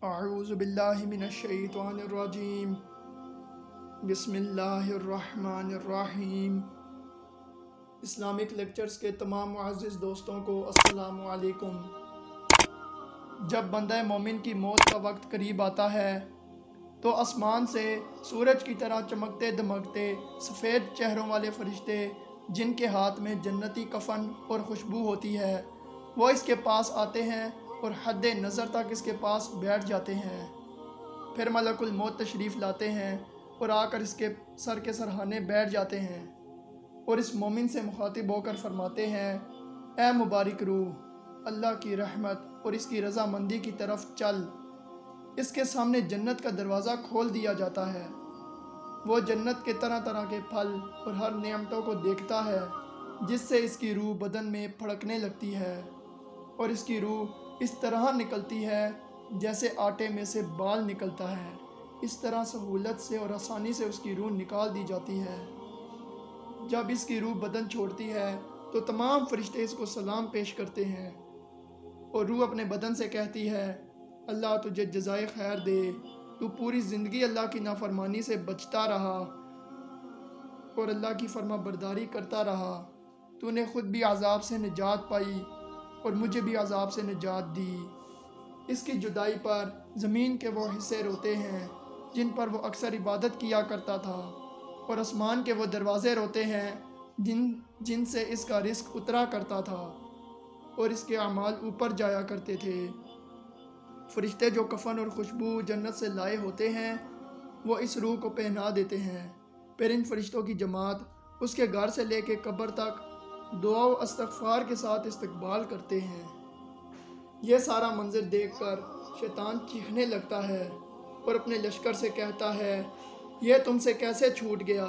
اعوذ باللہ من الشیطان الرجیم بسم اللہ الرحمن الرحیم۔ اسلامک لیکچرز کے تمام معزز دوستوں کو السلام علیکم۔ جب بندہ مومن کی موت کا وقت قریب آتا ہے تو آسمان سے سورج کی طرح چمکتے دمکتے سفید چہروں والے فرشتے جن کے ہاتھ میں جنتی کفن اور خوشبو ہوتی ہے وہ اس کے پاس آتے ہیں اور حد نظر تک اس کے پاس بیٹھ جاتے ہیں۔ پھر ملک الموت تشریف لاتے ہیں اور آ کر اس کے سر کے سرہانے بیٹھ جاتے ہیں اور اس مومن سے مخاطب ہو کر فرماتے ہیں، اے مبارک روح، اللہ کی رحمت اور اس کی رضامندی کی طرف چل۔ اس کے سامنے جنت کا دروازہ کھول دیا جاتا ہے۔ وہ جنت کے طرح طرح کے پھل اور ہر نعمتوں کو دیکھتا ہے جس سے اس کی روح بدن میں پھڑکنے لگتی ہے اور اس کی روح اس طرح نکلتی ہے جیسے آٹے میں سے بال نکلتا ہے۔ اس طرح سہولت سے اور آسانی سے اس کی روح نکال دی جاتی ہے۔ جب اس کی روح بدن چھوڑتی ہے تو تمام فرشتے اس کو سلام پیش کرتے ہیں اور روح اپنے بدن سے کہتی ہے، اللہ تجھے جزائے خیر دے، تو پوری زندگی اللہ کی نافرمانی سے بچتا رہا اور اللہ کی فرما برداری کرتا رہا، تو نے خود بھی عذاب سے نجات پائی اور مجھے بھی عذاب سے نجات دی۔ اس کی جدائی پر زمین کے وہ حصے روتے ہیں جن پر وہ اکثر عبادت کیا کرتا تھا، اور آسمان کے وہ دروازے روتے ہیں جن سے اس کا رزق اترا کرتا تھا اور اس کے اعمال اوپر جایا کرتے تھے۔ فرشتے جو کفن اور خوشبو جنت سے لائے ہوتے ہیں وہ اس روح کو پہنا دیتے ہیں۔ پھر ان فرشتوں کی جماعت اس کے گھر سے لے کے قبر تک دعا و استغفار کے ساتھ استقبال کرتے ہیں۔ یہ سارا منظر دیکھ کر شیطان چیخنے لگتا ہے اور اپنے لشکر سے کہتا ہے، یہ تم سے کیسے چھوٹ گیا؟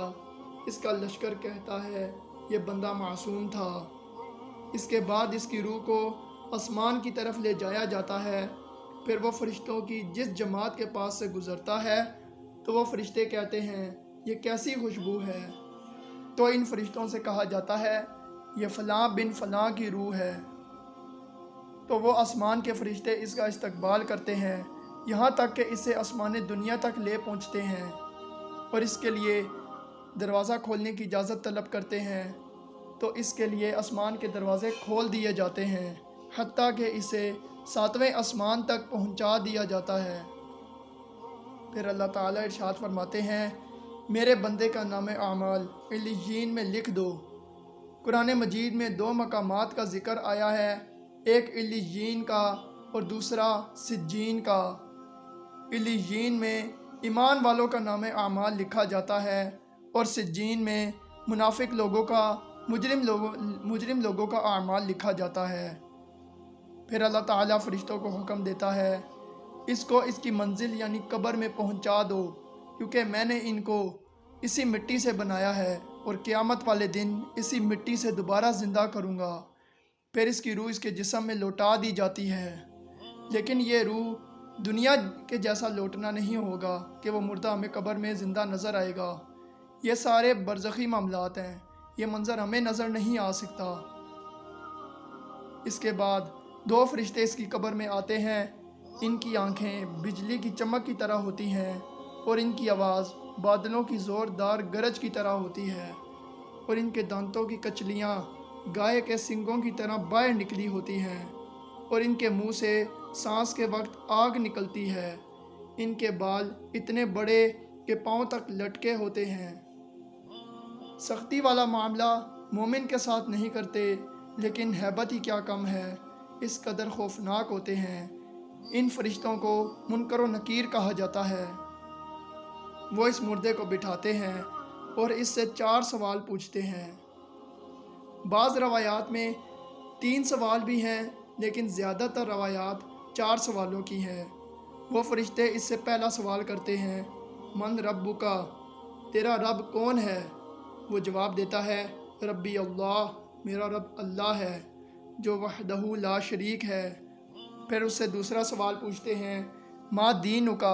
اس کا لشکر کہتا ہے، یہ بندہ معصوم تھا۔ اس کے بعد اس کی روح کو آسمان کی طرف لے جایا جاتا ہے۔ پھر وہ فرشتوں کی جس جماعت کے پاس سے گزرتا ہے تو وہ فرشتے کہتے ہیں، یہ کیسی خوشبو ہے؟ تو ان فرشتوں سے کہا جاتا ہے، یہ فلاں بن فلاں کی روح ہے۔ تو وہ آسمان کے فرشتے اس کا استقبال کرتے ہیں یہاں تک کہ اسے آسمان دنیا تک لے پہنچتے ہیں اور اس کے لیے دروازہ کھولنے کی اجازت طلب کرتے ہیں، تو اس کے لیے آسمان کے دروازے کھول دیے جاتے ہیں حتیٰ کہ اسے 7ویں آسمان تک پہنچا دیا جاتا ہے۔ پھر اللہ تعالیٰ ارشاد فرماتے ہیں، میرے بندے کا نام اعمال علیین میں لکھ دو۔ قرآن مجید میں 2 مقامات کا ذکر آیا ہے، ایک علیین کا اور دوسرا سجین کا۔ علیین میں ایمان والوں کا نام اعمال لکھا جاتا ہے اور سجین میں منافق لوگوں کا مجرم لوگوں کا اعمال لکھا جاتا ہے۔ پھر اللہ تعالیٰ فرشتوں کو حکم دیتا ہے، اس کو اس کی منزل یعنی قبر میں پہنچا دو، کیونکہ میں نے ان کو اسی مٹی سے بنایا ہے اور قیامت والے دن اسی مٹی سے دوبارہ زندہ کروں گا۔ پھر اس کی روح اس کے جسم میں لوٹا دی جاتی ہے، لیکن یہ روح دنیا کے جیسا لوٹنا نہیں ہوگا کہ وہ مردہ ہمیں قبر میں زندہ نظر آئے گا۔ یہ سارے برزخی معاملات ہیں، یہ منظر ہمیں نظر نہیں آ سکتا۔ اس کے بعد 2 فرشتے اس کی قبر میں آتے ہیں، ان کی آنکھیں بجلی کی چمک کی طرح ہوتی ہیں اور ان کی آواز بادلوں کی زوردار گرج کی طرح ہوتی ہے، اور ان کے دانتوں کی کچلیاں گائے کے سنگوں کی طرح باہر نکلی ہوتی ہیں، اور ان کے منہ سے سانس کے وقت آگ نکلتی ہے۔ ان کے بال اتنے بڑے کہ پاؤں تک لٹکے ہوتے ہیں۔ سختی والا معاملہ مومن کے ساتھ نہیں کرتے، لیکن ہیبت ہی کیا کم ہے، اس قدر خوفناک ہوتے ہیں۔ ان فرشتوں کو منکر و نکیر کہا جاتا ہے۔ وہ اس مردے کو بٹھاتے ہیں اور اس سے 4 سوال پوچھتے ہیں۔ بعض روایات میں 3 سوال بھی ہیں، لیکن زیادہ تر روایات 4 سوالوں کی ہیں۔ وہ فرشتے اس سے پہلا سوال کرتے ہیں، من ربک، تیرا رب کون ہے؟ وہ جواب دیتا ہے، ربی اللہ، میرا رب اللہ ہے جو وحدہ لا شریک ہے۔ پھر اس سے دوسرا سوال پوچھتے ہیں، ما دینک،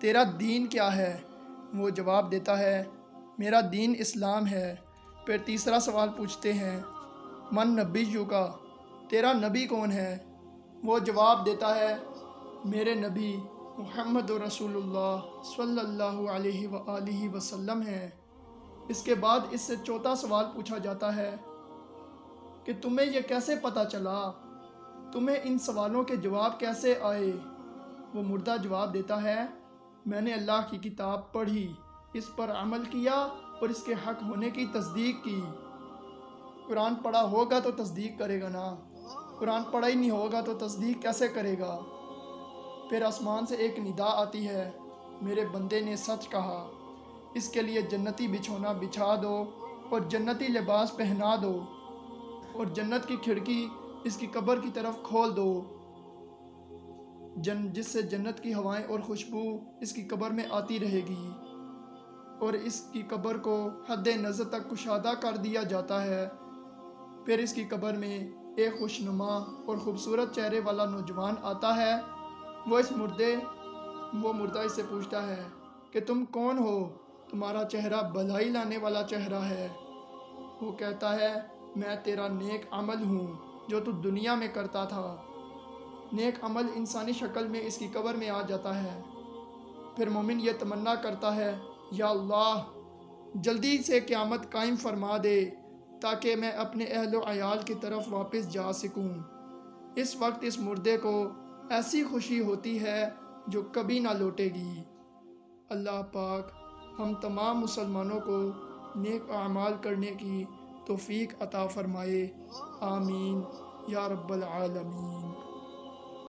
تیرا دین کیا ہے؟ وہ جواب دیتا ہے، میرا دین اسلام ہے۔ پھر تیسرا سوال پوچھتے ہیں، من نبیک، تیرا نبی کون ہے؟ وہ جواب دیتا ہے، میرے نبی محمد رسول اللہ صلی اللہ علیہ وآلہ وسلم ہے۔ اس کے بعد اس سے چوتھا سوال پوچھا جاتا ہے کہ تمہیں یہ کیسے پتہ چلا، تمہیں ان سوالوں کے جواب کیسے آئے؟ وہ مردہ جواب دیتا ہے، میں نے اللہ کی کتاب پڑھی، اس پر عمل کیا اور اس کے حق ہونے کی تصدیق کی۔ قرآن پڑھا ہوگا تو تصدیق کرے گا نا، قرآن پڑھا ہی نہیں ہوگا تو تصدیق کیسے کرے گا؟ پھر آسمان سے ایک ندا آتی ہے، میرے بندے نے سچ کہا، اس کے لیے جنتی بچھونا بچھا دو اور جنتی لباس پہنا دو اور جنت کی کھڑکی اس کی قبر کی طرف کھول دو، جس سے جنت کی ہوائیں اور خوشبو اس کی قبر میں آتی رہے گی، اور اس کی قبر کو حد نظر تک کشادہ کر دیا جاتا ہے۔ پھر اس کی قبر میں ایک خوشنما اور خوبصورت چہرے والا نوجوان آتا ہے۔ وہ مردہ اس سے پوچھتا ہے کہ تم کون ہو؟ تمہارا چہرہ بھلائی لانے والا چہرہ ہے۔ وہ کہتا ہے، میں تیرا نیک عمل ہوں جو تو دنیا میں کرتا تھا۔ نیک عمل انسانی شکل میں اس کی قبر میں آ جاتا ہے۔ پھر مومن یہ تمنا کرتا ہے، یا اللہ جلدی سے قیامت قائم فرما دے تاکہ میں اپنے اہل و عیال کی طرف واپس جا سکوں۔ اس وقت اس مردے کو ایسی خوشی ہوتی ہے جو کبھی نہ لوٹے گی۔ اللہ پاک ہم تمام مسلمانوں کو نیک اعمال کرنے کی توفیق عطا فرمائے، آمین یا رب العالمین۔